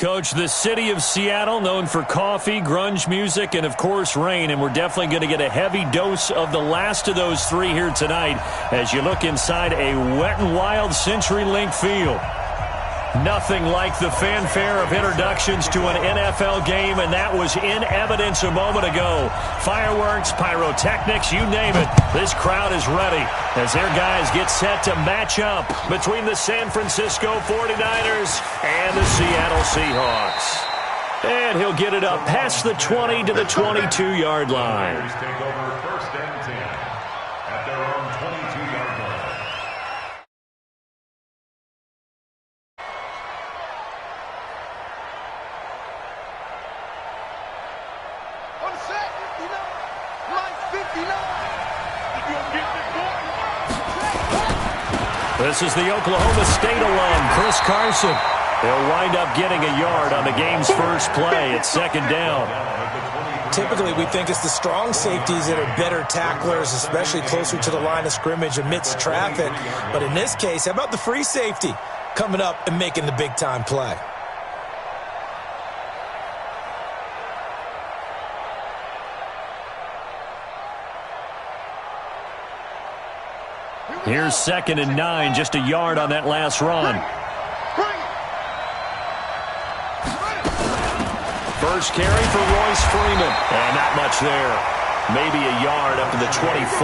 Coach. The city of Seattle, known for coffee, grunge music, and, of course, rain. And we're definitely going to get a heavy dose of the last of those three here tonight as you look inside a wet and wild CenturyLink field. Nothing like the fanfare of introductions to an NFL game, and that was in evidence a moment ago. Fireworks, pyrotechnics, you name it. This crowd is ready as their guys get set to match up between the San Francisco 49ers and the Seattle Seahawks. And he'll get it up past the 20 to the 22-yard line. Take over first and 10 at their own 22-yard line. This is the Oklahoma State alum, Chris Carson. He'll wind up getting a yard on the game's first play at second down. Typically, we think it's the strong safeties that are better tacklers, especially closer to the line of scrimmage amidst traffic. But in this case, how about the free safety coming up and making the big-time play? Here's 2nd and 9, just a yard on that last run. First carry for Royce Freeman. And not much there. Maybe a yard up to the 24.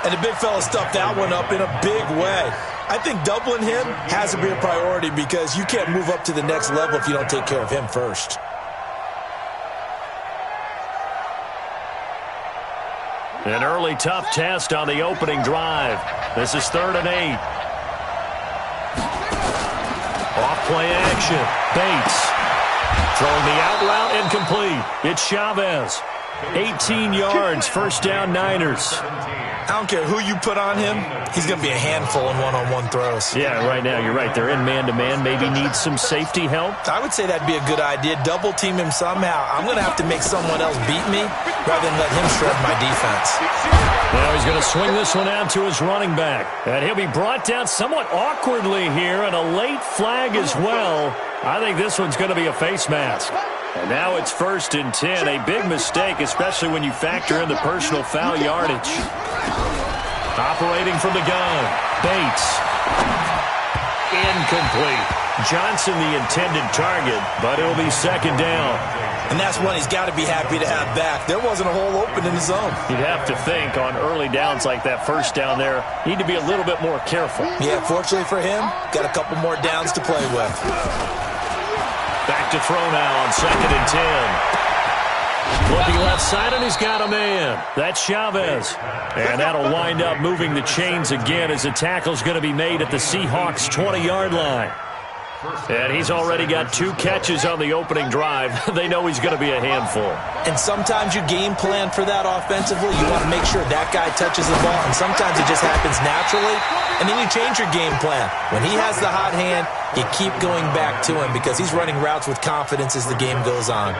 And the big fella stuffed that one up in a big way. I think doubling him has to be a priority because you can't move up to the next level if you don't take care of him first. An early tough test on the opening drive. This is 3rd and 8. Off-play action. Bates. Throwing the out route incomplete. It's Chavez. 18 yards, first down Niners. I don't care who you put on him. He's going to be a handful in one-on-one throws. Yeah, right now you're right. They're in man-to-man. Maybe need some safety help. I would say that'd be a good idea. Double team him somehow. I'm going to have to make someone else beat me rather than let him shred my defense. Now he's going to swing this one out to his running back. And he'll be brought down somewhat awkwardly here, and a late flag as well. I think this one's going to be a face mask. And now it's 1st and 10. A big mistake, especially when you factor in the personal foul yardage. Operating from the gun. Bates. Incomplete. Johnson the intended target, but it'll be 2nd down. And that's one he's got to be happy to have back. There wasn't a hole open in the zone. You'd have to think on early downs like that first down there, need to be a little bit more careful. Yeah, fortunately for him, got a couple more downs to play with. Back to throw now on 2nd and 10. Looking left side, and he's got a man. That's Chavez. And that'll wind up moving the chains again as the tackle's going to be made at the Seahawks' 20-yard line. And he's already got 2 catches on the opening drive. They know he's going to be a handful. And sometimes you game plan for that offensively. You want to make sure that guy touches the ball, and sometimes it just happens naturally. And then you change your game plan. When he has the hot hand, you keep going back to him because he's running routes with confidence as the game goes on.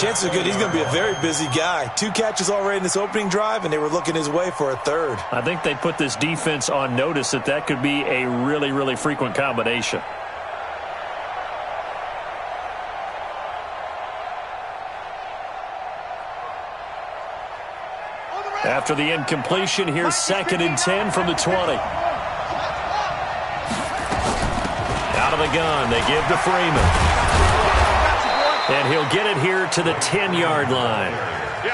Chances are good he's going to be a very busy guy. 2 catches already in this opening drive, and they were looking his way for a 3rd. I think they put this defense on notice that could be a really, really frequent combination. After the incompletion, here's 2nd and 10 from the 20. Out of the gun, they give to Freeman. And he'll get it here to the 10-yard line.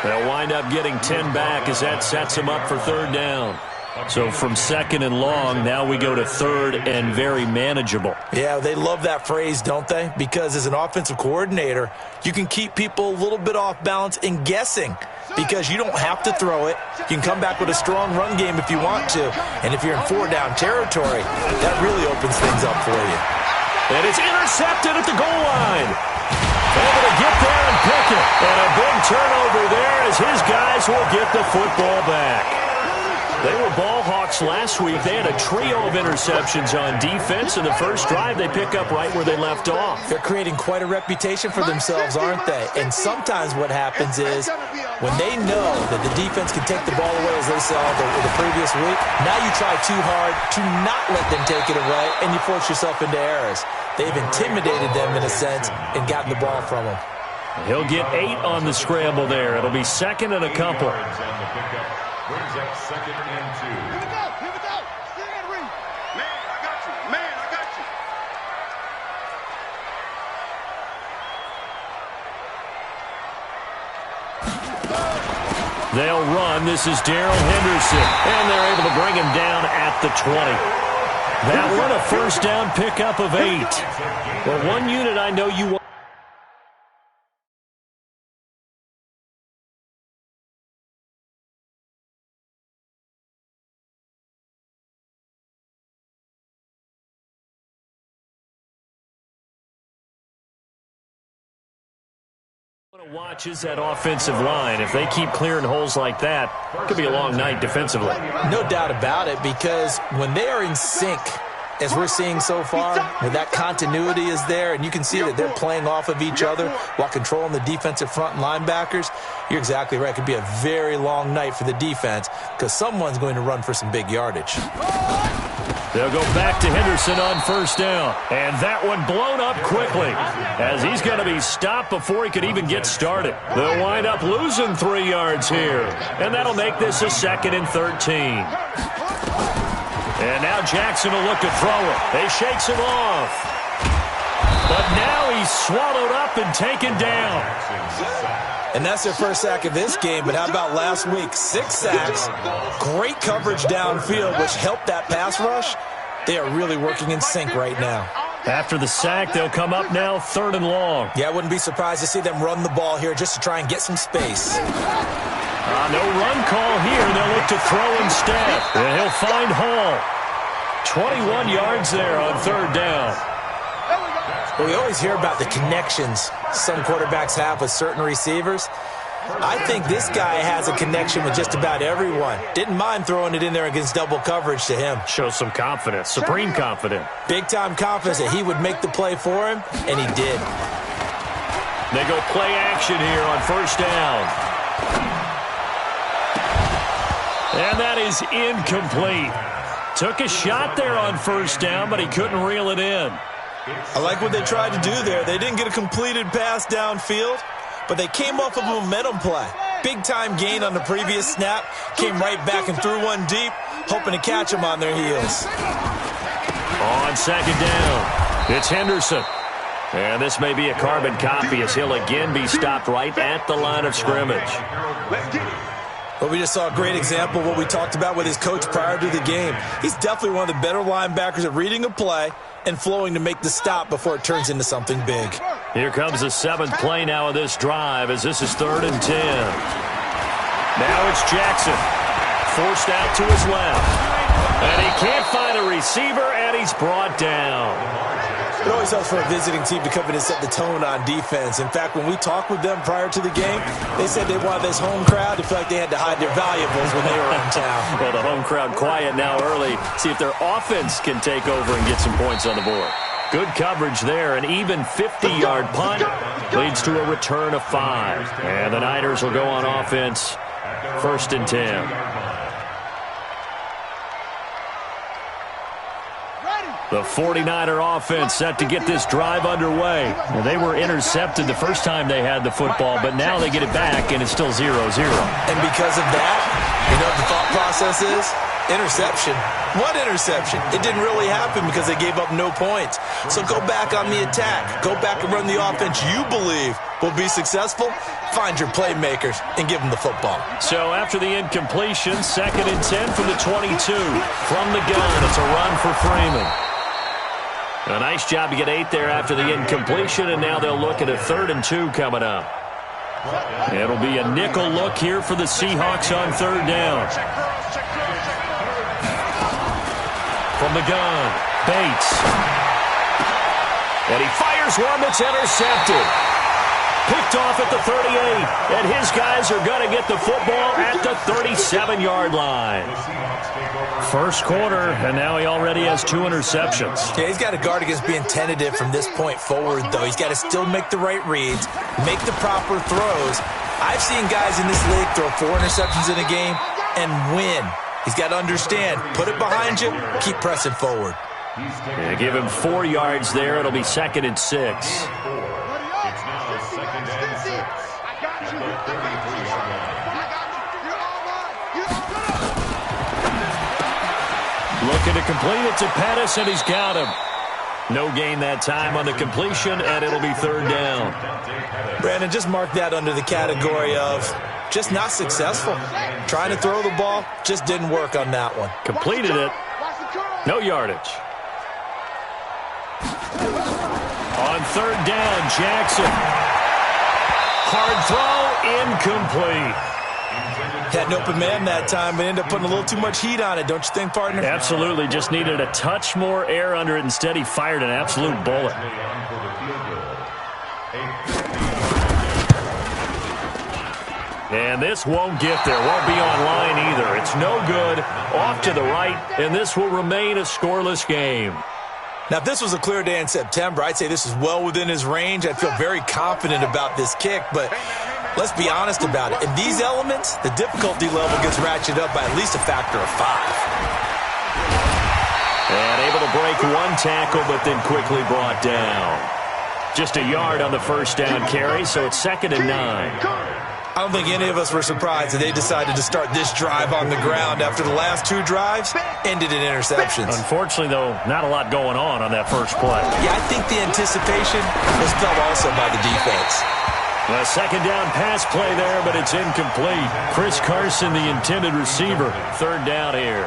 They'll wind up getting 10 back as that sets him up for 3rd down. So from 2nd and long, now we go to 3rd and very manageable. Yeah, they love that phrase, don't they? Because as an offensive coordinator, you can keep people a little bit off balance and guessing because you don't have to throw it. You can come back with a strong run game if you want to. And if you're in 4-down territory, that really opens things up for you. And it's intercepted at the goal line. Able to get there and pick it. And a big turnover there as his guys will get the football back. They were ball hawks last week. They had a trio of interceptions on defense. In the first drive, they pick up right where they left off. They're creating quite a reputation for themselves, aren't they? And sometimes what happens is when they know that the defense can take the ball away, as they saw the previous week, now you try too hard to not let them take it away, and you force yourself into errors. They've intimidated them in a sense and gotten the ball from them. He'll get 8 on the scramble there. It'll be second and a couple. Brings up second and 2. Here we go. Here we go. Still got to read. Man, I got you. Man, I got you. They'll run. This is Darrell Henderson. And they're able to bring him down at the 20. That one a first down pickup of 8. Well, one unit I know you want. Watches that offensive line. If they keep clearing holes like that, it could be a long night defensively. No doubt about it, because when they are in sync, as we're seeing so far, when that continuity is there, and you can see that they're playing off of each other while controlling the defensive front and linebackers, you're exactly right. It could be a very long night for the defense because someone's going to run for some big yardage. They'll go back to Henderson on first down. And that one blown up quickly as he's going to be stopped before he could even get started. They'll wind up losing 3 yards here. And that'll make this a second and 13. And now Jackson will look to throw it. They shakes him off. But now he's swallowed up and taken down. And that's their first sack of this game, but how about last week? 6 sacks, great coverage downfield, which helped that pass rush. They are really working in sync right now. After the sack, they'll come up now 3rd and long. Yeah, I wouldn't be surprised to see them run the ball here just to try and get some space. No run call here. They'll look to throw instead. And he'll find Hall. 21 yards there on 3rd down. Well, we always hear about the connections some quarterbacks have with certain receivers. I think this guy has a connection with just about everyone. Didn't mind throwing it in there against double coverage to him. Shows some confidence, supreme confidence. Big-time confidence that he would make the play for him, and he did. They go play action here on first down. And that is incomplete. Took a shot there on first down, but he couldn't reel it in. I like what they tried to do there. They didn't get a completed pass downfield, but they came off of a momentum play. Big-time gain on the previous snap. Came right back and threw one deep, hoping to catch them on their heels. On second down, it's Henderson. And this may be a carbon copy as he'll again be stopped right at the line of scrimmage. Well, we just saw a great example of what we talked about with his coach prior to the game. He's definitely one of the better linebackers at reading a play and flowing to make the stop before it turns into something big. Here comes the 7th play now of this drive as this is 3rd and 10. Now it's Jackson. Forced out to his left. And he can't find a receiver, and he's brought down. It always helps for a visiting team to come in and set the tone on defense. In fact, when we talked with them prior to the game, they said they wanted this home crowd to feel like they had to hide their valuables when they were in town. Well, the home crowd quiet now early. See if their offense can take over and get some points on the board. Good coverage there. An even 50-yard punt leads to a return of 5. And the Niners will go on offense. 1st and 10. The 49er offense set to get this drive underway. Well, they were intercepted the first time they had the football, but now they get it back, and it's still 0-0. And because of that, you know what the thought process is? Interception. What interception? It didn't really happen because they gave up no points. So go back on the attack. Go back and run the offense you believe will be successful. Find your playmakers and give them the football. So after the incompletion, 2nd and 10 from the 22. From the gun, it's a run for Freeman. A nice job to get 8 there after the incompletion, and now they'll look at a 3rd and 2 coming up. It'll be a nickel look here for the Seahawks on 3rd down. From the gun, Bates. And he fires one that's intercepted. Picked off at the 38, and his guys are going to get the football at the 37-yard line. First quarter, and now he already has 2 interceptions. Yeah, he's got to guard against being tentative from this point forward, though. He's got to still make the right reads, make the proper throws. I've seen guys in this league throw 4 interceptions in a game and win. He's got to understand, put it behind you, keep pressing forward. Yeah, give him 4 yards there. It'll be 2nd and 6. Looking to complete it to Pettis, and he's got him. No gain that time on the completion, and it'll be 3rd down. Brandon, just mark that under the category of just not successful. Trying to throw the ball, just didn't work on that one. Completed it. No yardage. On 3rd down, Jackson. Hard throw, incomplete. Had an open man that time, but ended up putting a little too much heat on it, don't you think, partner? Absolutely. Just needed a touch more air under it. Instead, he fired an absolute bullet. And this won't get there. Won't be online either. It's no good. Off to the right, and this will remain a scoreless game. Now, if this was a clear day in September, I'd say this is well within his range. I'd feel very confident about this kick, but let's be honest about it. In these elements, the difficulty level gets ratcheted up by at least a factor of 5. And able to break 1 tackle, but then quickly brought down. Just a yard on the first down carry, so it's 2nd and 9. I don't think any of us were surprised that they decided to start this drive on the ground after the last 2 drives ended in interceptions. Unfortunately, though, not a lot going on that first play. Yeah, I think the anticipation was felt also by the defense. A 2nd down pass play there, but it's incomplete. Chris Carson, the intended receiver. 3rd down here.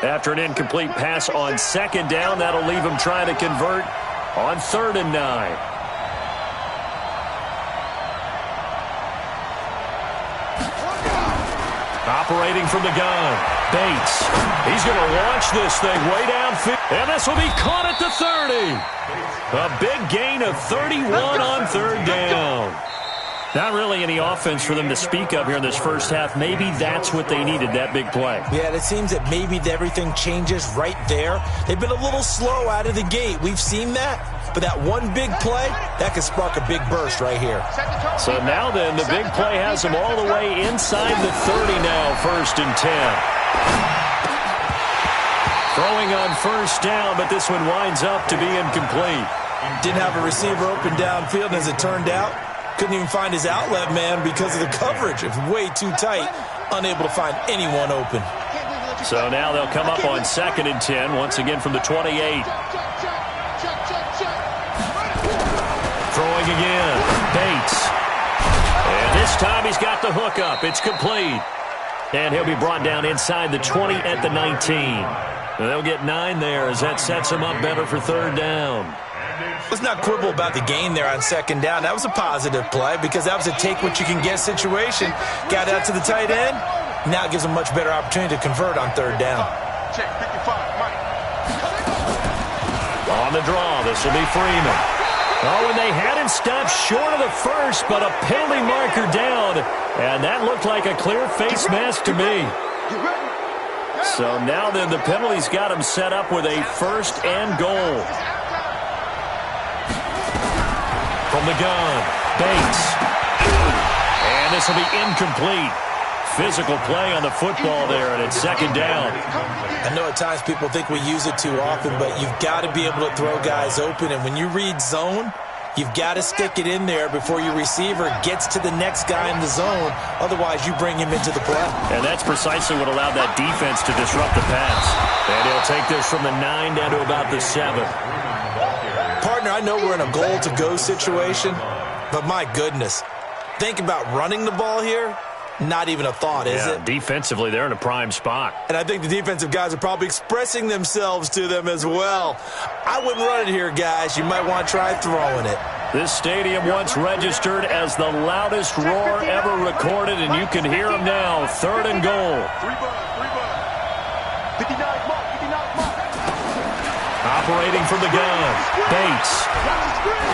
After an incomplete pass on 2nd down, that'll leave him trying to convert on 3rd and 9. Operating from the gun, Bates. He's going to launch this thing way downfield, and this will be caught at the 30. A big gain of 31 on 3rd down. Not really any offense for them to speak of here in this first half. Maybe that's what they needed, that big play. Yeah, it seems that maybe everything changes right there. They've been a little slow out of the gate. We've seen that. But that one big play, that could spark a big burst right here. So now then, the big play has them all the way inside the 30 now, 1st and 10. Throwing on 1st down, but this one winds up to be incomplete. Didn't have a receiver open downfield, as it turned out. Couldn't even find his outlet man because of the coverage. It was way too tight. Unable to find anyone open. So now they'll come up on 2nd and 10, once again from the 28. Throwing again. Bates. And this time he's got the hook up. It's complete. And he'll be brought down inside the 20 at the 19. They'll get 9 there as that sets him up better for 3rd down. Let's not quibble about the gain there on 2nd down. That was a positive play because that was a take-what-you-can-get situation. Got out to the tight end. Now it gives them much better opportunity to convert on 3rd down. Check 55, Mike. On the draw, this will be Freeman. Oh, and they had him stopped short of the first, but a penalty marker down. And that looked like a clear face mask to me. So now then the penalty's got him set up with a 1st and goal. From the gun, Bates. And this will be incomplete. Physical play on the football there, and it's 2nd down. I know at times people think we use it too often, but you've got to be able to throw guys open. And when you read zone, you've got to stick it in there before your receiver gets to the next guy in the zone. Otherwise, you bring him into the play. And that's precisely what allowed that defense to disrupt the pass. And he'll take this from the 9 down to about the 7. Partner, I know we're in a goal-to-go situation, but my goodness, think about running the ball here. Not even a thought, is it? Defensively, they're in a prime spot. And I think the defensive guys are probably expressing themselves to them as well. I wouldn't run it here, guys. You might want to try throwing it. This stadium once registered as the loudest roar ever recorded, and you can hear them now. 3rd and goal. 59 mark, 59 mark. Operating from the gun. Bates.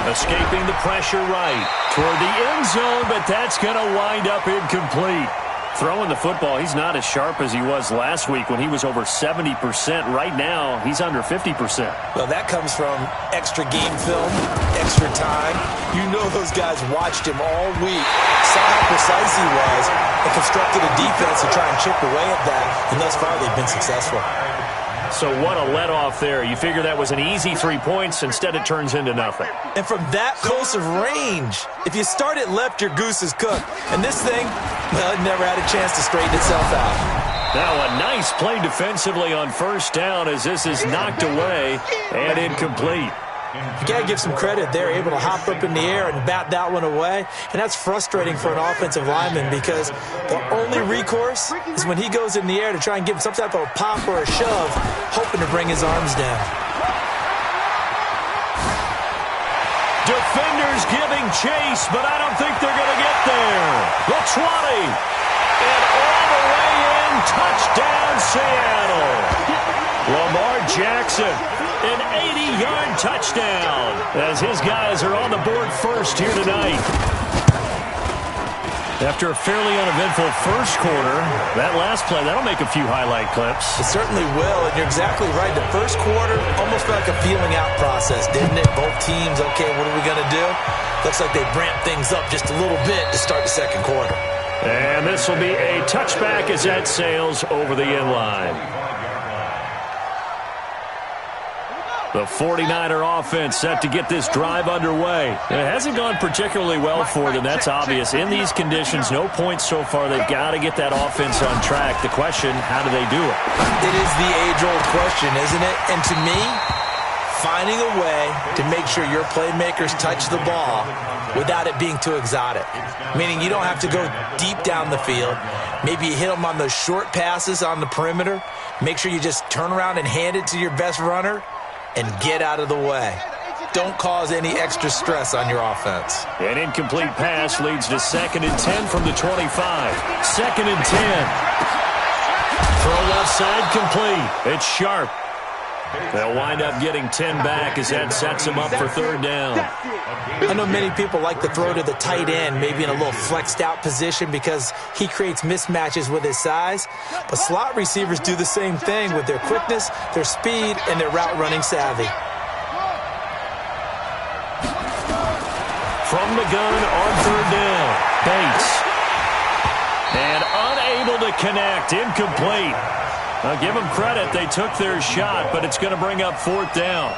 Escaping the pressure right. Toward the end zone, but that's going to wind up incomplete. Throwing the football, he's not as sharp as he was last week when he was over 70%. Right now, he's under 50%. Well, that comes from extra game film, extra time. You know those guys watched him all week, saw how precise he was, and constructed a defense to try and chip away at that. And thus far, they've been successful. So what a let-off there. You figure that was an easy 3 points. Instead, it turns into nothing. And from that close of range, if you start it left, your goose is cooked. And this thing, well, it never had a chance to straighten itself out. Now a nice play defensively on 1st down as this is knocked away and incomplete. You got to give some credit. They're able to hop up in the air and bat that one away. And that's frustrating for an offensive lineman because the only recourse is when he goes in the air to try and give him some type of a pop or a shove, hoping to bring his arms down. Defenders giving chase, but I don't think they're going to get there. The 20. And all the way in, touchdown Seattle. Lamar Jackson, an 80-yard touchdown as his guys are on the board first here tonight. After a fairly uneventful first quarter, that last play, that'll make a few highlight clips. It certainly will, and you're exactly right. The first quarter almost felt like a feeling out process, didn't it? Both teams, okay, what are we going to do? Looks like they ramped things up just a little bit to start the second quarter. And this will be a touchback as that sails over the end line. The 49er offense set to get this drive underway. It hasn't gone particularly well for them. That's obvious. In these conditions, no points so far. They've got to get that offense on track. The question, how do they do it? It is the age-old question, isn't it? And to me, finding a way to make sure your playmakers touch the ball without it being too exotic. Meaning you don't have to go deep down the field. Maybe you hit them on those short passes on the perimeter. Make sure you just turn around and hand it to your best runner and get out of the way. Don't cause any extra stress on your offense. An incomplete pass leads to 2nd and 10 from the 25. 2nd and 10. Throw left side complete. It's Sharp. They'll wind up getting 10 back as that sets them up for 3rd down. I know many people like to throw to the tight end, maybe in a little flexed out position because he creates mismatches with his size. But slot receivers do the same thing with their quickness, their speed, and their route running savvy. From the gun on 3rd down, Bates. And unable to connect, incomplete. I'll give them credit. They took their shot, but it's going to bring up 4th down.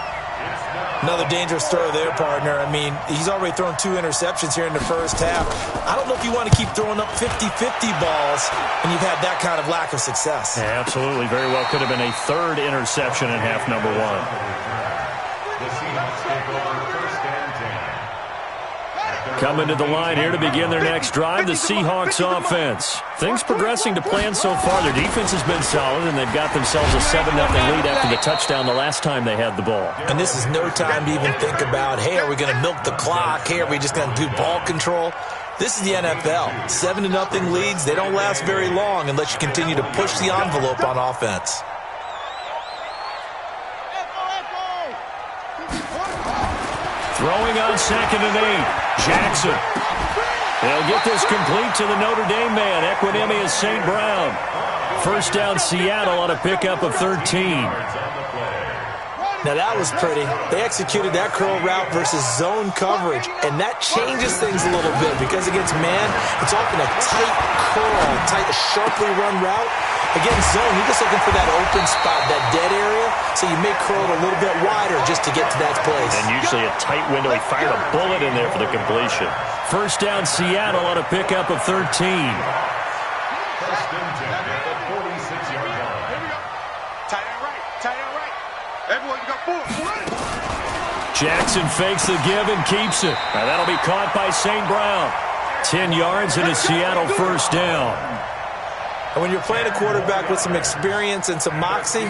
Another dangerous throw there, partner. I mean, he's already thrown 2 interceptions here in the first half. I don't know if you want to keep throwing up 50-50 balls when you've had that kind of lack of success. Yeah, absolutely. Very well could have been a 3rd interception in half number 1. The Seahawks take over 1st and 10. Coming to the line here to begin their next drive, the Seahawks offense. Things progressing to plan so far. Their defense has been solid, and they've got themselves a 7-0 lead after the touchdown the last time they had the ball. And this is no time to even think about, hey, are we going to milk the clock? Hey, are we just going to do ball control? This is the NFL. 7-0 leads, they don't last very long unless you continue to push the envelope on offense. Throwing on 2nd and 8. Jackson. They'll get this complete to the Notre Dame man. Equinemius St. Brown. 1st down Seattle on a pickup of 13. Now that was pretty. They executed that curl route versus zone coverage, and that changes things a little bit because against man, it's often a tight curl, sharply run route. Against zone, you're just looking for that open spot, that dead area, so you may curl it a little bit wider just to get to that place. And usually a tight window. He fired a bullet in there for the completion. 1st down Seattle on a pickup of 13. 1st and 10 at the 46-yard line. Here we go. Tight end right. Tight end right. Everyone, you got 4. Jackson fakes the give and keeps it. Now that'll be caught by St. Brown. 10 yards and a Seattle 1st down. And when when you're playing a quarterback with some experience and some moxie,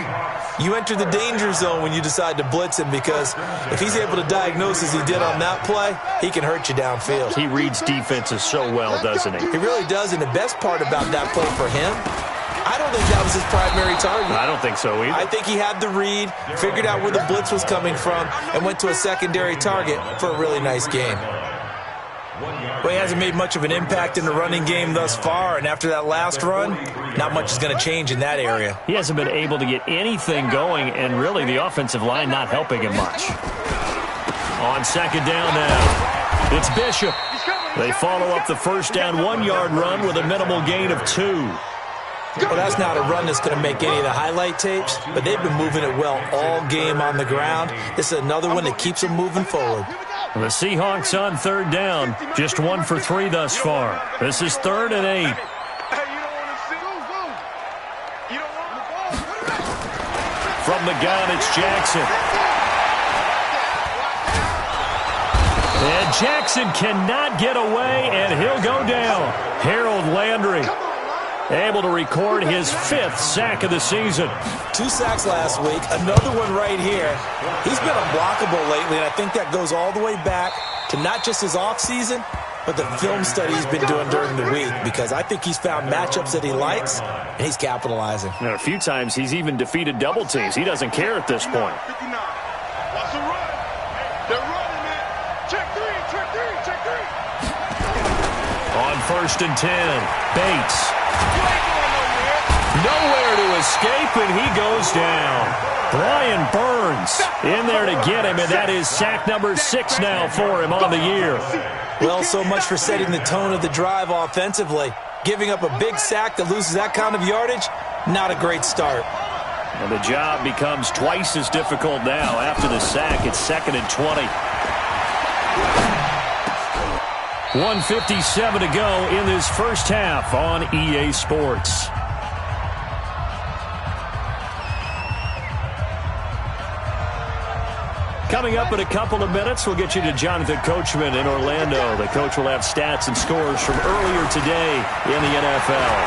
you enter the danger zone when you decide to blitz him, because if he's able to diagnose as he did on that play, he can hurt you downfield. He reads defenses so well, doesn't he? He really does, and the best part about that play for him, I don't think that was his primary target. I don't think so either. I think he had the read, figured out where the blitz was coming from, and went to a secondary target for a really nice game. Well, he hasn't made much of an impact in the running game thus far, and after that last run, not much is going to change in that area. He hasn't been able to get anything going, and really the offensive line not helping him much. On second down now, it's Bishop. They follow up the first down 1-yard run with a minimal gain of 2. Well, that's not a run that's going to make any of the highlight tapes, but they've been moving it well all game on the ground. This is another one that keeps them moving forward. The Seahawks on third down, just 1 for 3 thus far. This is 3rd and 8. From the gun, it's Jackson. And Jackson cannot get away, and he'll go down. Harold Landry able to record his 5th sack of the season. 2 sacks last week, another one right here. He's been unblockable lately, and I think that goes all the way back to not just his offseason, but the film study he's been doing during the week, because I think he's found matchups that he likes, and he's capitalizing. And a few times he's even defeated double teams. He doesn't care at this point. Watch the run. They're running, man. Check 3, check 3, check 3. On 1st and 10, Bates. Nowhere to escape, and he goes down. Brian Burns in there to get him, and that is sack number 6 now for him on the year. Well, so much for setting the tone of the drive offensively. Giving up a big sack that loses that kind of yardage, not a great start. And the job becomes twice as difficult now. After the sack, it's 2nd and 20. 1:57 to go in this first half on EA Sports. Coming up in a couple of minutes, we'll get you to Jonathan Coachman in Orlando. The coach will have stats and scores from earlier today in the NFL.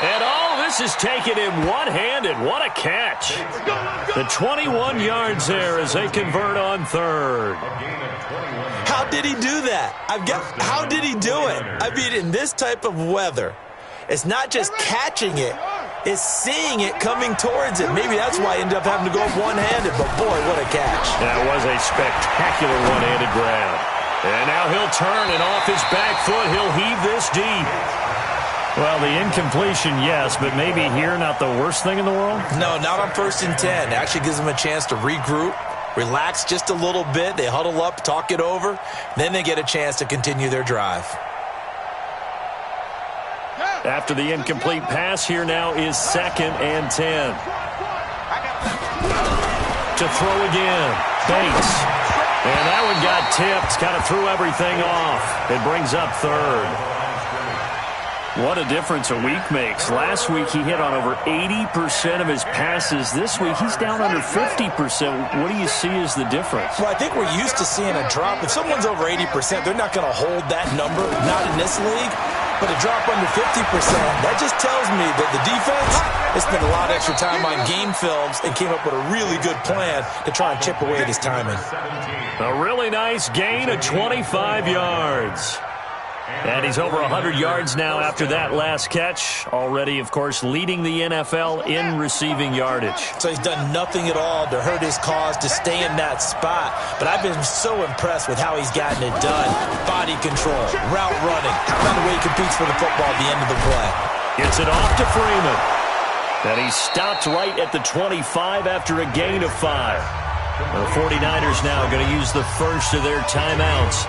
And all this is taken in one-handed. What a catch. The 21 yards there as they convert on 3rd. How did he do that? How did he do it? I mean, in this type of weather, it's not just catching it, it's seeing it coming towards it. Maybe that's why he ended up having to go up one-handed, but boy, what a catch. That was a spectacular one-handed grab. And now he'll turn, and off his back foot, he'll heave this deep. Well, the incompletion, yes, but maybe here not the worst thing in the world? No, not on 1st and 10. It actually gives them a chance to regroup, relax just a little bit. They huddle up, talk it over. Then they get a chance to continue their drive. After the incomplete pass, here now is 2nd and 10. To throw again, Bates. And that one got tipped, kind of threw everything off. It brings up 3rd. What a difference a week makes. Last week he hit on over 80% of his passes. This week he's down under 50%. What do you see as the difference? Well, I think we're used to seeing a drop. If someone's over 80%, they're not going to hold that number, not in this league. But a drop under 50%, that just tells me that the defense has spent a lot of extra time on game films and came up with a really good plan to try and chip away at his timing. A really nice gain of 25 yards. And he's over 100 yards now after that last catch. Already, of course, leading the NFL in receiving yardage. So he's done nothing at all to hurt his cause, to stay in that spot. But I've been so impressed with how he's gotten it done. Body control, route running. How about the way he competes for the football at the end of the play? Gets it off to Freeman. And he stopped right at the 25 after a gain of 5. The 49ers now going to use the first of their timeouts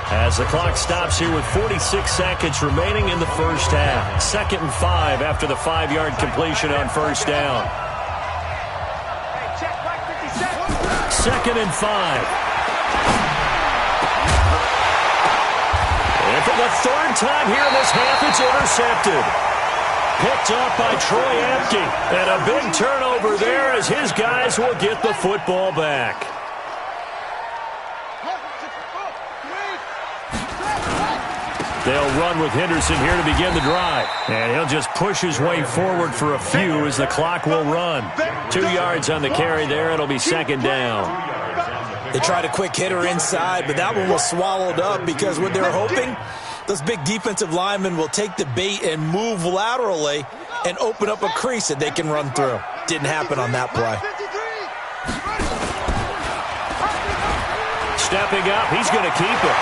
as the clock stops here with 46 seconds remaining in the first half. 2nd and 5 after the 5-yard completion on 1st down. 2nd and 5. And for the 3rd time here in this half, it's intercepted. Picked up by Troy Apke. And a big turnover there as his guys will get the football back. They'll run with Henderson here to begin the drive. And he'll just push his way forward for a few as the clock will run. 2 yards on the carry there. It'll be second down. They tried a quick hitter inside, but that one was swallowed up because what they're hoping, those big defensive linemen will take the bait and move laterally and open up a crease that they can run through. Didn't happen on that play. Stepping up, he's going to keep it.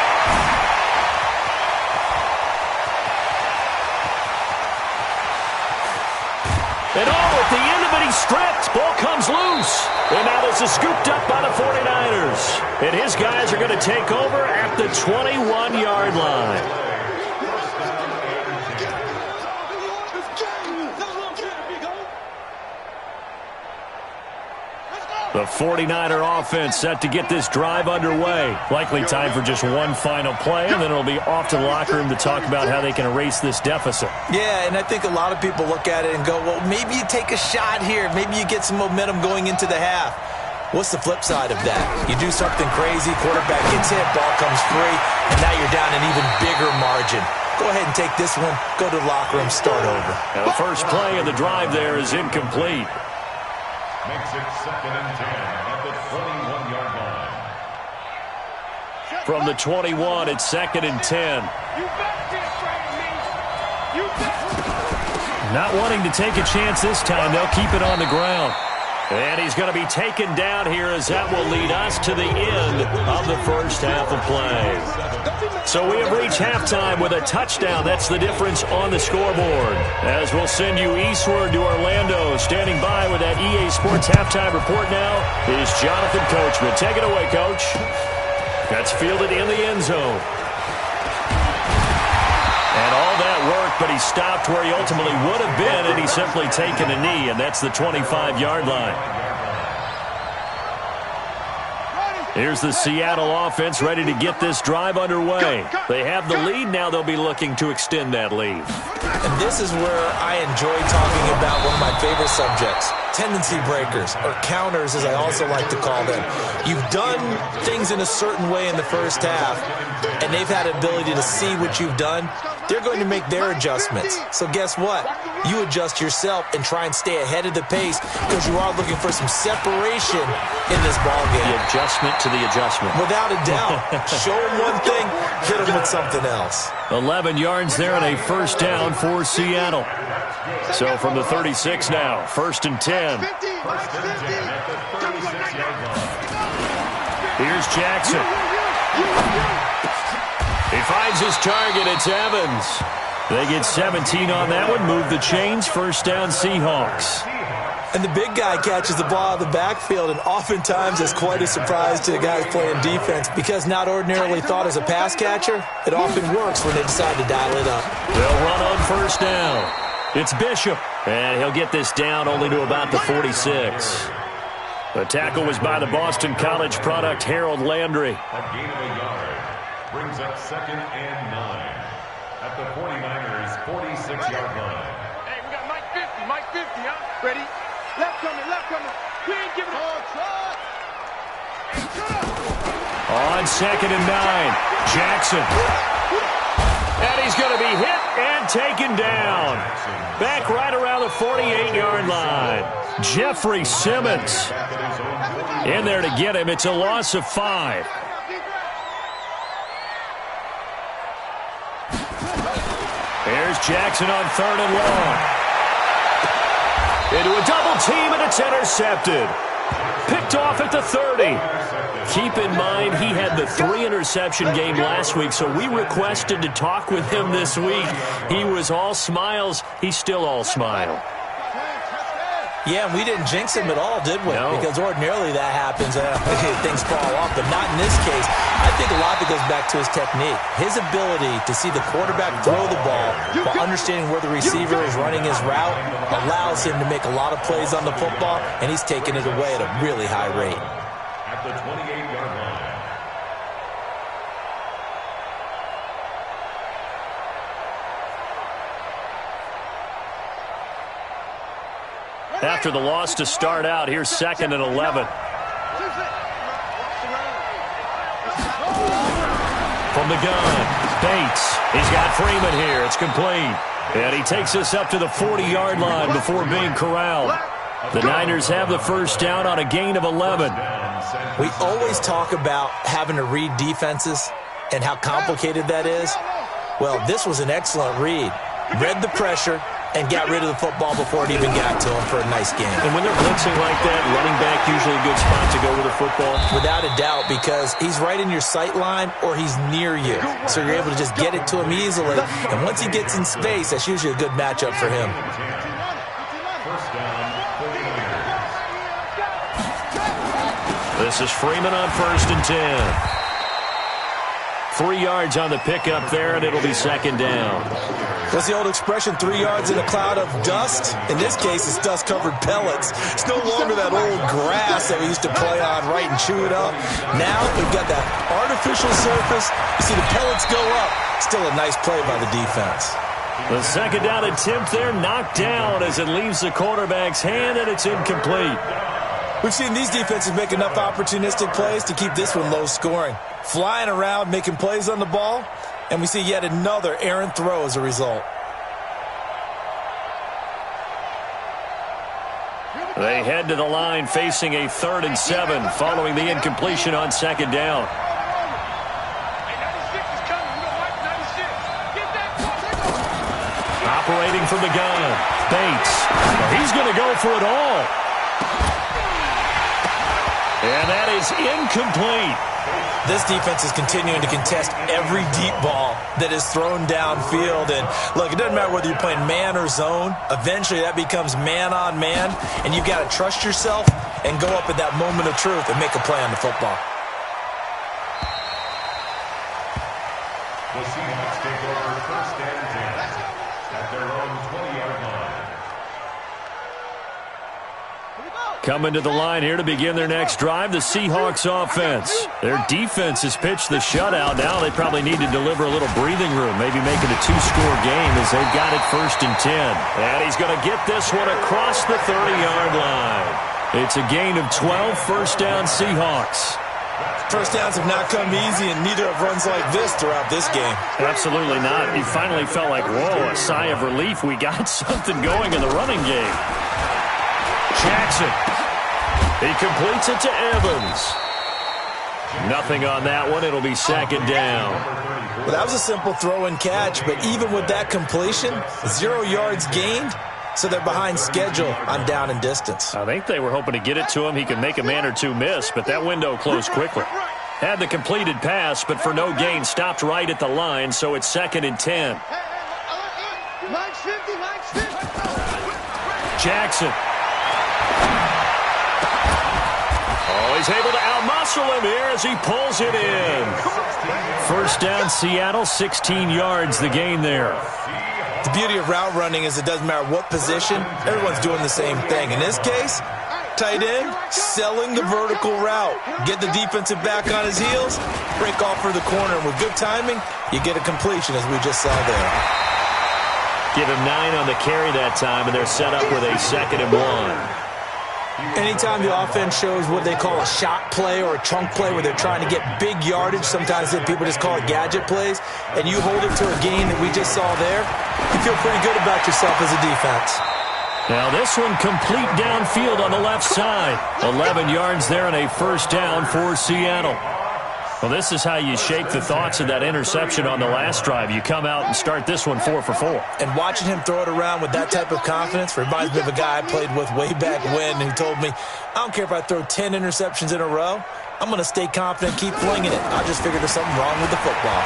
And at the end of it, he's stripped. Ball comes loose. And now this is scooped up by the 49ers. And his guys are going to take over at the 21-yard line. The 49er offense set to get this drive underway. Likely time for just one final play, and then it'll be off to the locker room to talk about how they can erase this deficit. Yeah, and I think a lot of people look at it and go, well, maybe you take a shot here. Maybe you get some momentum going into the half. What's the flip side of that? You do something crazy, quarterback gets hit, ball comes free, and now you're down an even bigger margin. Go ahead and take this one, go to the locker room, start over. And the first play of the drive there is incomplete. Makes it second and 10 at the 21-yard line. From the 21, it's second and 10. Not wanting to take a chance this time, they'll keep it on the ground. And he's going to be taken down here as that will lead us to the end of the first half of play. So we have reached halftime with a touchdown. That's the difference on the scoreboard. As we'll send you eastward to Orlando. Standing by with that EA Sports halftime report now is Jonathan Coachman. Take it away, Coach. That's fielded in the end zone. And all that work, but he stopped where he ultimately would have been, and he's simply taken a knee, and that's the 25-yard line. Here's the Seattle offense ready to get this drive underway. They have the lead. Now they'll be looking to extend that lead. And this is where I enjoy talking about one of my favorite subjects, tendency breakers, or counters as I also like to call them. You've done things in a certain way in the first half, and they've had an ability to see what you've done. They're going to make their adjustments. So guess what? You adjust yourself and try and stay ahead of the pace because you are looking for some separation in this ballgame. The adjustment to the adjustment. Without a doubt. Show them one thing, hit them with something else. 11 yards there and a first down for Seattle. So from the 36 now, first and 10. Here's Jackson. He finds his target. It's Evans. They get 17 on that one. Move the chains. First down, Seahawks. And the big guy catches the ball out of the backfield, and oftentimes it's quite a surprise to the guys playing defense because not ordinarily thought as a pass catcher, it often works when they decide to dial it up. They'll run on first down. It's Bishop, and he'll get this down only to about the 46. The tackle was by the Boston College product, Harold Landry. A gain of a yard brings up second and 9 at the 49ers' 46-yard line. Hey, we got Mike 50, huh? Ready? Left coming. We ain't giving a try. On second and 9, Jackson. And he's going to be hit and taken down. Back right around the 48-yard line. Jeffrey Simmons in there to get him. It's a loss of 5. Here's Jackson on third and long. Into a double team, and it's intercepted. Picked off at the 30. Keep in mind, he had the 3-interception game last week, so we requested to talk with him this week. He was all smiles. He's still all smile. Yeah, and we didn't jinx him at all, did we? No. Because ordinarily that happens. Things fall off, but not in this case. I think a lot of it goes back to his technique. His ability to see the quarterback throw the ball while understanding where the receiver is running his route allows him to make a lot of plays on the football, and he's taking it away at a really high rate. At the 28-yard line. After the loss to start out, here's second and 11. From the gun, Bates. He's got Freeman here. It's complete. And he takes us up to the 40-yard line before being corralled. The Niners have the first down on a gain of 11. We always talk about having to read defenses and how complicated that is. Well, this was an excellent read. Read the pressure and got rid of the football before it even got to him for a nice game. And when they're blitzing like that, running back usually a good spot to go with the football? Without a doubt, because he's right in your sight line or he's near you. So you're able to just get it to him easily. And once he gets in space, that's usually a good matchup for him. First down, 49ers. This is Freeman on 1st and 10. 3 yards on the pickup there, and it'll be 2nd down. What's the old expression, 3 yards in a cloud of dust? In this case, it's dust-covered pellets. It's no longer that old grass that we used to play on, right, and chew it up. Now we've got that artificial surface. You see the pellets go up. Still a nice play by the defense. The 2nd down attempt there knocked down as it leaves the quarterback's hand, and it's incomplete. We've seen these defenses make enough opportunistic plays to keep this one low scoring. Flying around, making plays on the ball, and we see yet another errant throw as a result. They head to the line facing a 3rd and 7 following the incompletion on 2nd down. Operating from the gun, Bates. He's going to go for it all. And that is incomplete. This defense is continuing to contest every deep ball that is thrown downfield. And, look, it doesn't matter whether you're playing man or zone. Eventually, that becomes man-on-man, and you've got to trust yourself and go up at that moment of truth and make a play on the football. The Seahawks take over 1st and 10 at their own 20-yard line. Coming to the line here to begin their next drive, the Seahawks offense. Their defense has pitched the shutout. Now they probably need to deliver a little breathing room, maybe make it a 2-score game as they've got it 1st and 10. And he's going to get this one across the 30-yard line. It's a gain of 12, 1st down Seahawks. First downs have not come easy, and neither have runs like this throughout this game. Absolutely not. He finally felt like, whoa, a sigh of relief. We got something going in the running game. Jackson. He completes it to Evans. Nothing on that one. It'll be 2nd down. Well, that was a simple throw and catch, but even with that completion, 0 yards gained, so they're behind schedule on down and distance. I think they were hoping to get it to him. He could make a man or two miss, but that window closed quickly. Had the completed pass, but for no gain, stopped right at the line, so it's 2nd and 10. Jackson. Oh, he's able to outmuscle him here as he pulls it in. 1st down, Seattle, 16 yards, the gain there. The beauty of route running is it doesn't matter what position, everyone's doing the same thing. In this case, tight end, selling the vertical route. Get the defensive back on his heels, break off for the corner. And with good timing, you get a completion, as we just saw there. Give him 9 on the carry that time, and they're set up with a 2nd and 1. Anytime the offense shows what they call a shot play or a chunk play where they're trying to get big yardage, sometimes people just call it gadget plays, and you hold it to a gain that we just saw there, you feel pretty good about yourself as a defense. Now this one complete downfield on the left side. 11 yards there and a 1st down for Seattle. Well, this is how you shake the thoughts of that interception on the last drive. You come out and start this one 4 for 4. And watching him throw it around with that type of confidence reminds me of a guy I played with way back when who told me, I don't care if I throw 10 interceptions in a row. I'm going to stay confident, keep flinging it. I just figured there's something wrong with the football.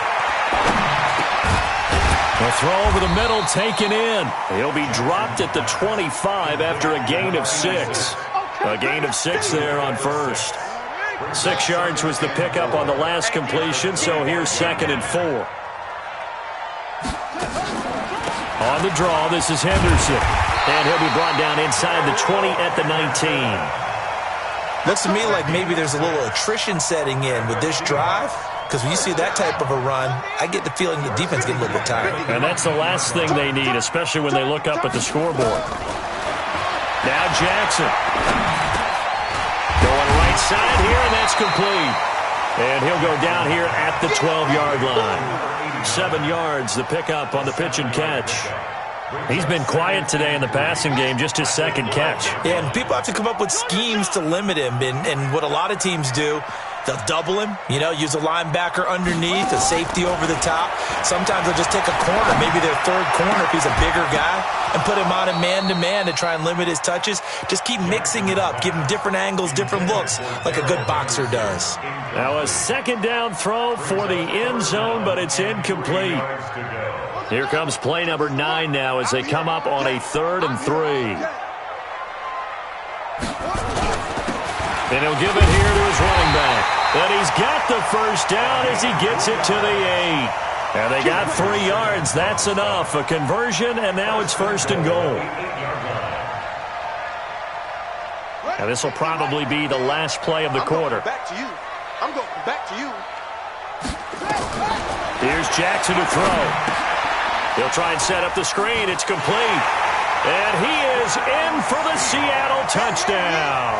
A throw over the middle taken in. He'll be dropped at the 25 after a gain of 6. A gain of 6 there on 1st. 6 yards was the pickup on the last completion, so here's 2nd and 4. On the draw, this is Henderson. And he'll be brought down inside the 20 at the 19. Looks to me like maybe there's a little attrition setting in with this drive, because when you see that type of a run, I get the feeling the defense gets a little bit tired. And that's the last thing they need, especially when they look up at the scoreboard. Now Jackson. Going right side here, and that's complete. And he'll go down here at the 12-yard line. 7 yards, the pickup on the pitch and catch. He's been quiet today in the passing game, just his second catch. Yeah, and people have to come up with schemes to limit him. And what a lot of teams do, they'll double him, use a linebacker underneath, a safety over the top. Sometimes they'll just take a corner, maybe their third corner if he's a bigger guy, and put him on a man-to-man to try and limit his touches. Just keep mixing it up, give him different angles, different looks, like a good boxer does. Now a second down throw for the end zone, but it's incomplete. Here comes play number 9 now as they come up on a 3rd and 3. And he'll give it here to his running back. And he's got the first down as he gets it to the 8. And they got 3 yards. That's enough. A conversion, and now it's 1st and goal. Now this will probably be the last play of the quarter. Back to you. I'm going back to you. Here's Jackson to throw. He'll try and set up the screen. It's complete. And he is in for the Seattle touchdown.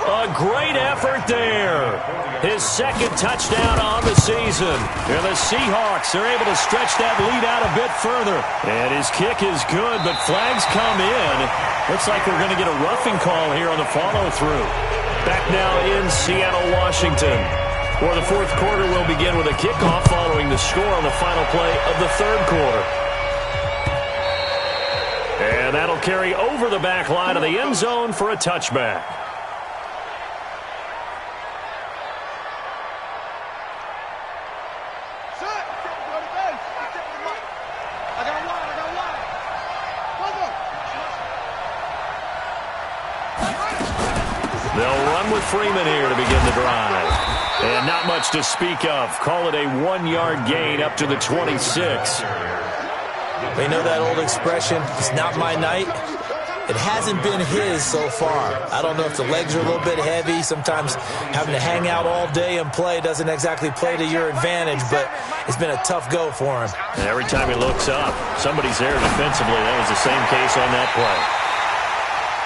A great effort there. His second touchdown on the season. And the Seahawks are able to stretch that lead out a bit further. And his kick is good, but flags come in. Looks like we're going to get a roughing call here on the follow-through. Back now in Seattle, Washington. For the 4th quarter, we'll begin with a kickoff following the score on the final play of the 3rd quarter. And that'll carry over the back line of the end zone for a touchback. They'll run with Freeman here to begin the drive. And not much to speak of. Call it a 1-yard gain up to the 26. We know that old expression, it's not my night. It hasn't been his so far. I don't know if the legs are a little bit heavy. Sometimes having to hang out all day and play doesn't exactly play to your advantage, but it's been a tough go for him. And every time he looks up, somebody's there defensively. That was the same case on that play.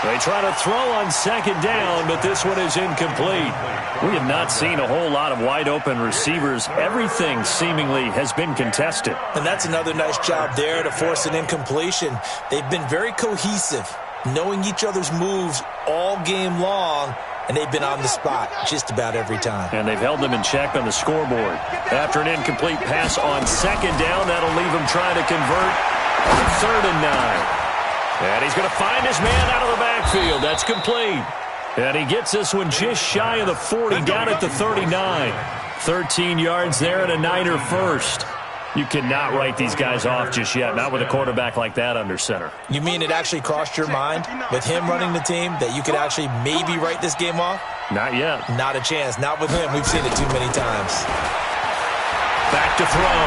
They try to throw on 2nd down, but this one is incomplete. We have not seen a whole lot of wide-open receivers. Everything seemingly has been contested. And that's another nice job there to force an incompletion. They've been very cohesive, knowing each other's moves all game long, and they've been on the spot just about every time. And they've held them in check on the scoreboard. After an incomplete pass on 2nd down, that'll leave them trying to convert on 3rd and 9. And he's going to find his man out of the backfield. That's complete. And he gets this one just shy of the 40, down at the 39. 13 yards there and a Niner first. You cannot write these guys off just yet, not with a quarterback like that under center. You mean it actually crossed your mind with him running the team that you could actually maybe write this game off? Not yet. Not a chance. Not with him. We've seen it too many times. Back to throw.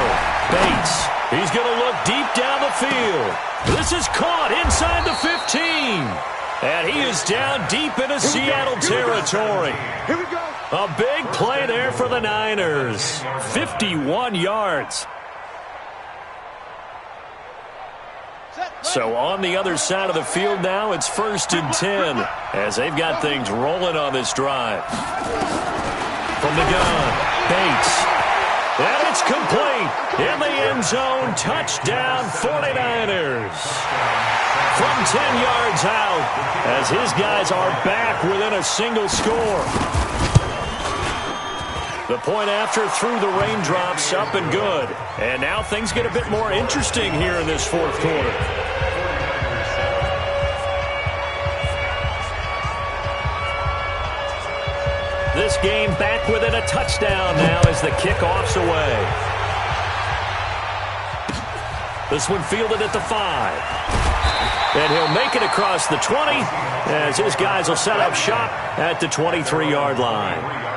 Bates. He's going to look deep down the field. This is caught inside the 15. And he is down deep into Seattle territory. Here we go. A big play there for the Niners. 51 yards. So on the other side of the field now, it's 1st and 10 as they've got things rolling on this drive. From the gun, Bates. And it's complete. In the end zone, touchdown 49ers. From 10 yards out as his guys are back within a single score. The point after through the raindrops, up and good. And now things get a bit more interesting here in this 4th quarter. This game back within a touchdown now as the kickoff's away. This one fielded at the 5. And he'll make it across the 20 as his guys will set up shop at the 23-yard line.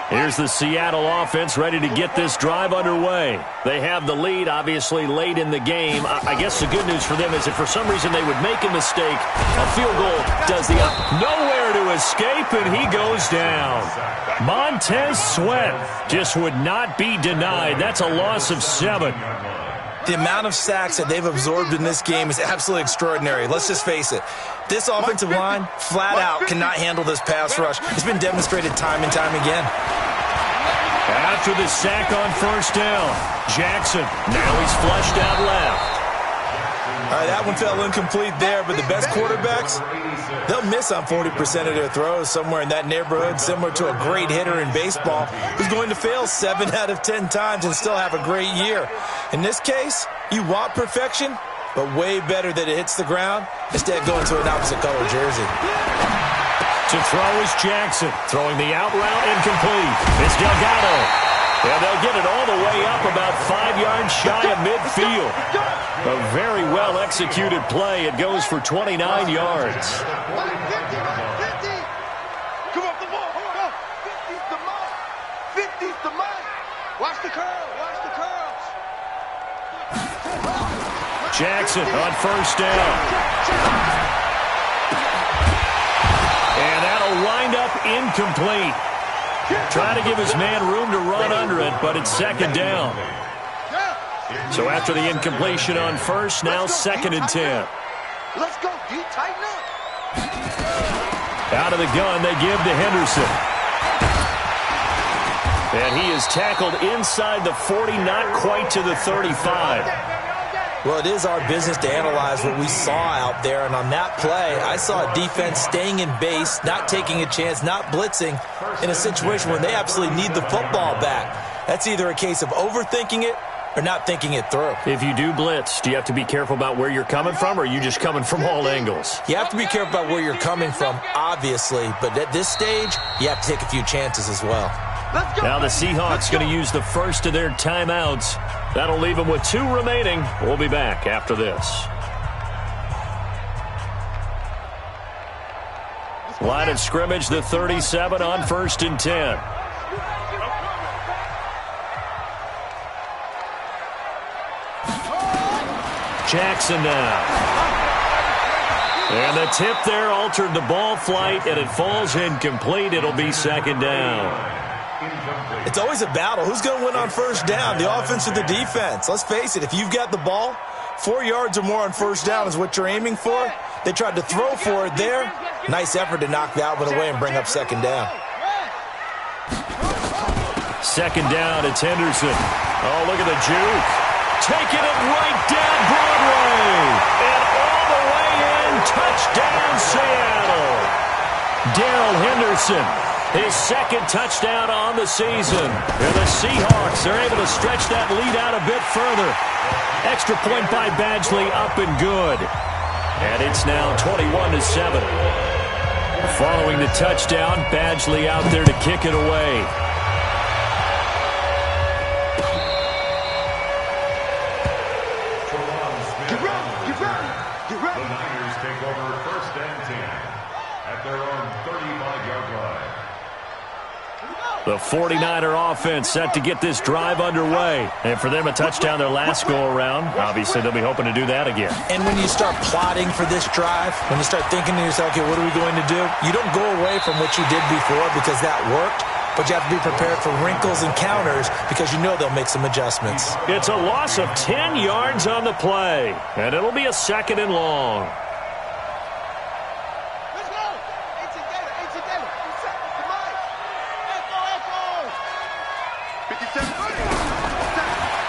Here's the Seattle offense ready to get this drive underway. They have the lead, obviously, late in the game. I guess the good news for them is if for some reason they would make a mistake, a field goal does the nowhere to escape, and he goes down. Montez Sweat just would not be denied. That's a loss of 7. The amount of sacks that they've absorbed in this game is absolutely extraordinary. Let's just face it. This offensive line, flat out, cannot handle this pass rush. It's been demonstrated time and time again. After the sack on first down, Jackson, now he's flushed out left. All right, that one fell incomplete there, but the best quarterbacks, they'll miss on 40% of their throws, somewhere in that neighborhood, similar to a great hitter in baseball who's going to fail 7 out of 10 times and still have a great year. In this case, you want perfection, but way better that it hits the ground instead of going to an opposite color jersey. To throw is Jackson, throwing the out route incomplete. It's Delgado. And they'll get it all the way up about 5 yards shy of midfield. A very well-executed play. It goes for 29 yards. 50. Come off the ball. Hold on. 50's the mark. 50's the mark. Watch the curl. Watch the curls. Jackson on first down. And that'll wind up incomplete. Try to give his man room to run under it, but it's second down. So after the incompletion on first, now second and 10. Let's go, D. Tighten up. Out of the gun, they give to Henderson. And he is tackled inside the 40, not quite to the 35. Well, it is our business to analyze what we saw out there, and on that play, I saw a defense staying in base, not taking a chance, not blitzing, in a situation where they absolutely need the football back. That's either a case of overthinking it or not thinking it through. If you do blitz, do you have to be careful about where you're coming from, or are you just coming from all angles? You have to be careful about where you're coming from, obviously, but at this stage, you have to take a few chances as well. Now the Seahawks going to use the first of their timeouts. That'll leave them with 2 remaining. We'll be back after this. Line of scrimmage, the 37 on first and 10. Jackson now. And the tip there altered the ball flight, and it falls incomplete. It'll be second down. It's always a battle. Who's going to win on first down, the offense or the defense? Let's face it, if you've got the ball, 4 yards or more on first down is what you're aiming for. They tried to throw for it there. Nice effort to knock that one away and bring up second down. Second down, it's Henderson. Oh, look at the juke. Taking it right down Broadway. And all the way in, touchdown Seattle. Darrell Henderson, his second touchdown on the season. And the Seahawks are able to stretch that lead out a bit further. Extra point by Badgley, up and good. And it's now 21-7. Following the touchdown, Badgley out there to kick it away. The Niners take over first and 10 at their own 35-yard line. The 49er offense set to get this drive underway. And for them, a touchdown their last go-around. Obviously, they'll be hoping to do that again. And when you start plotting for this drive, when you start thinking to yourself, okay, what are we going to do? You don't go away from what you did before because that worked, but you have to be prepared for wrinkles and counters because you know they'll make some adjustments. It's a loss of 10 yards on the play, and it'll be a second and long.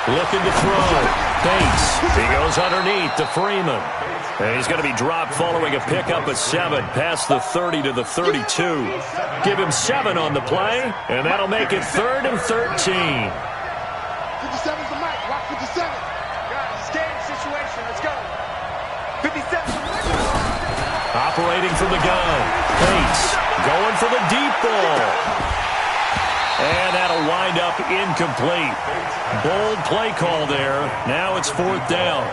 Looking to throw. Bates. He goes underneath to Freeman. And he's going to be dropped following a pickup of 7 past the 30 to the 32. Give him 7 on the play, and that'll make it 3rd and 13. 57's the mic. Watch 57. Guys, game situation. Let's go. 57. Operating from the gun. Bates going for the deep ball. And that'll wind up incomplete. Bold play call there. Now it's 4th down.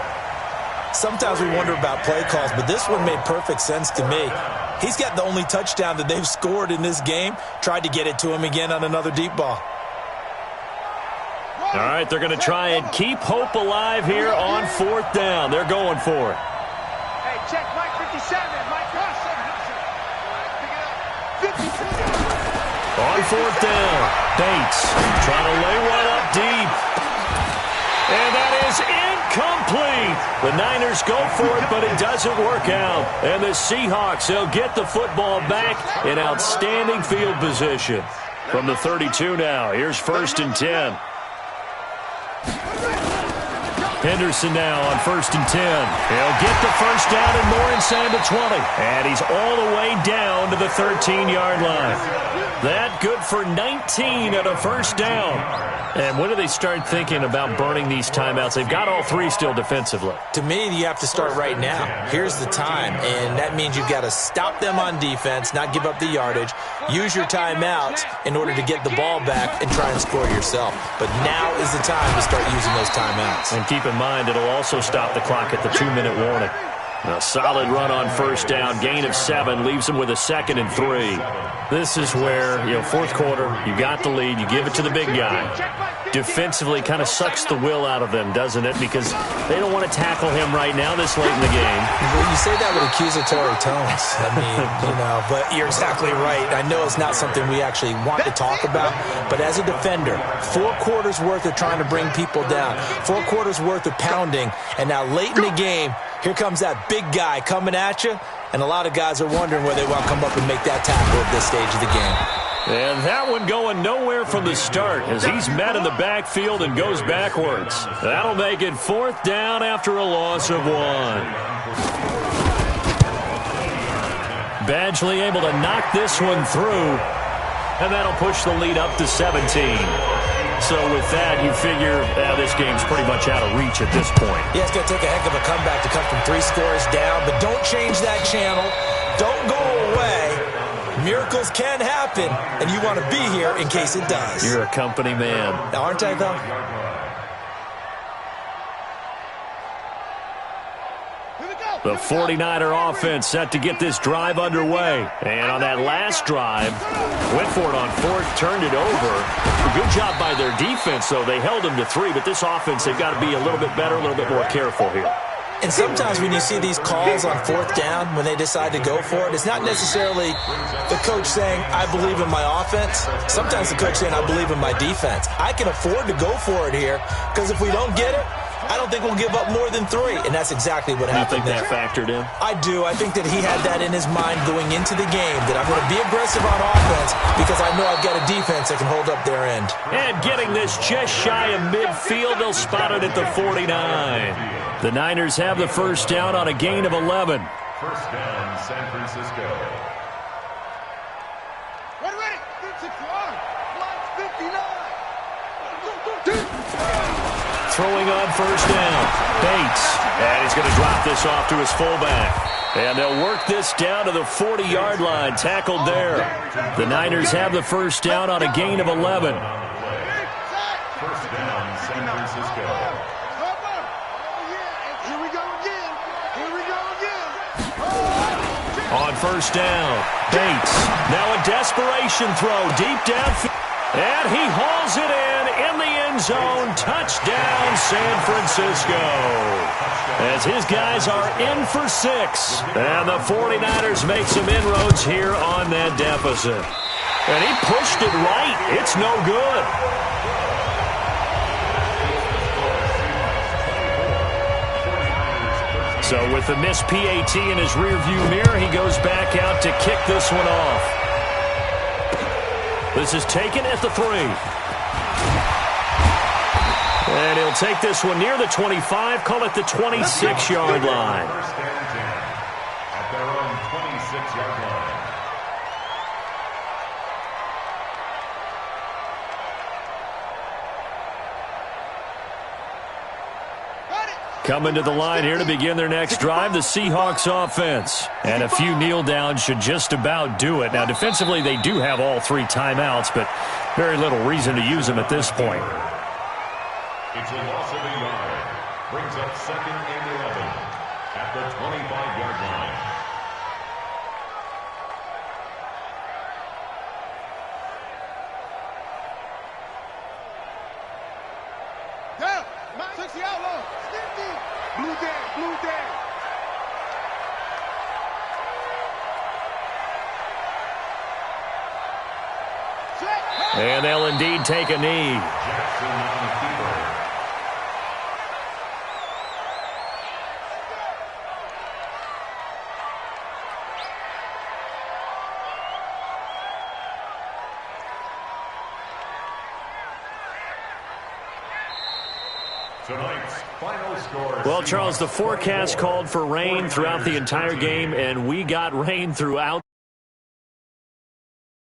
Sometimes we wonder about play calls, but this one made perfect sense to me. He's got the only touchdown that they've scored in this game. Tried to get it to him again on another deep ball. All right, they're going to try and keep hope alive here on 4th down. They're going for it. Hey, check Mike 57. Mike 57. 57. On 4th down, Bates trying to lay one up deep. And that is incomplete. The Niners go for it, but it doesn't work out. And the Seahawks, they'll get the football back in outstanding field position. From the 32 now, here's 1st and 10. Henderson now on 1st and 10. He'll get the first down and more inside the 20. And he's all the way down to the 13-yard line. That good for 19 at a first down. And when do they start thinking about burning these timeouts? They've got all 3 still defensively. To me, you have to start right now. Here's the time, and that means you've got to stop them on defense, not give up the yardage, use your timeouts in order to get the ball back and try and score yourself. But now is the time to start using those timeouts. And keep in mind, it'll also stop the clock at the 2-minute warning. A solid run on first down, gain of 7, leaves them with a 2nd and 3. This is where, fourth quarter, you got the lead, you give it to the big guy. Defensively kind of sucks the will out of them, doesn't it? Because they don't want to tackle him right now this late in the game. Well, you say that with accusatory tones. I mean, but you're exactly right. I know it's not something we actually want to talk about, but as a defender, 4 quarters worth of trying to bring people down, 4 quarters worth of pounding, and now late in the game, here comes that big guy coming at you, and a lot of guys are wondering where they want to come up and make that tackle at this stage of the game. And that one going nowhere from the start as he's met in the backfield and goes backwards. That'll make it 4th down after a loss of 1. Badgley able to knock this one through, and that'll push the lead up to 17. So with that, you figure this game's pretty much out of reach at this point. Yeah, it's going to take a heck of a comeback to come from 3 scores down, but don't change that channel. Don't go away. Miracles can happen, and you want to be here in case it does. You're a company man. Aren't I, though? The 49er offense set to get this drive underway. And on that last drive, went for it on 4th, turned it over. A good job by their defense, though. They held them to 3, but this offense, they've got to be a little bit better, a little bit more careful here. And sometimes when you see these calls on 4th down, when they decide to go for it, it's not necessarily the coach saying, I believe in my offense. Sometimes the coach saying, I believe in my defense. I can afford to go for it here, because if we don't get it, I don't think we'll give up more than 3, and that's exactly what happened. You think that factored in? I do. I think that he had that in his mind going into the game, that I'm going to be aggressive on offense because I know I've got a defense that can hold up their end. And getting this just shy of midfield, they'll spot it at the 49. The Niners have the first down on a gain of 11. First down, San Francisco. Ready, 6-1, line 59. Throwing on first down. Bates. And he's going to drop this off to his fullback. And they'll work this down to the 40-yard line. Tackled there. The Niners have the first down on a gain of 11. First down, San Francisco. Here we go again. On first down, Bates. Now a desperation throw deep downfield. And he hauls it in the end zone. Touchdown, San Francisco. As his guys are in for 6. And the 49ers make some inroads here on that deficit. And he pushed it right. It's no good. So with the missed PAT in his rearview mirror, he goes back out to kick this one off. This is taken at the 3. And he'll take this one near the 25, call it the 26-yard line. First and 10 at their own 26-yard line. Coming to the line here to begin their next drive, the Seahawks offense. And a few kneel downs should just about do it. Now, defensively, they do have all 3 timeouts, but very little reason to use them at this point. It's a loss of a yard. Brings up 2nd and 11 at the 25-yard line. Down. 60 outlaw. Blue down. And they'll indeed take a knee. Jackson on the keeper. Tonight's final score. Well, Charles, the forecast called for rain throughout the entire game, and we got rain throughout.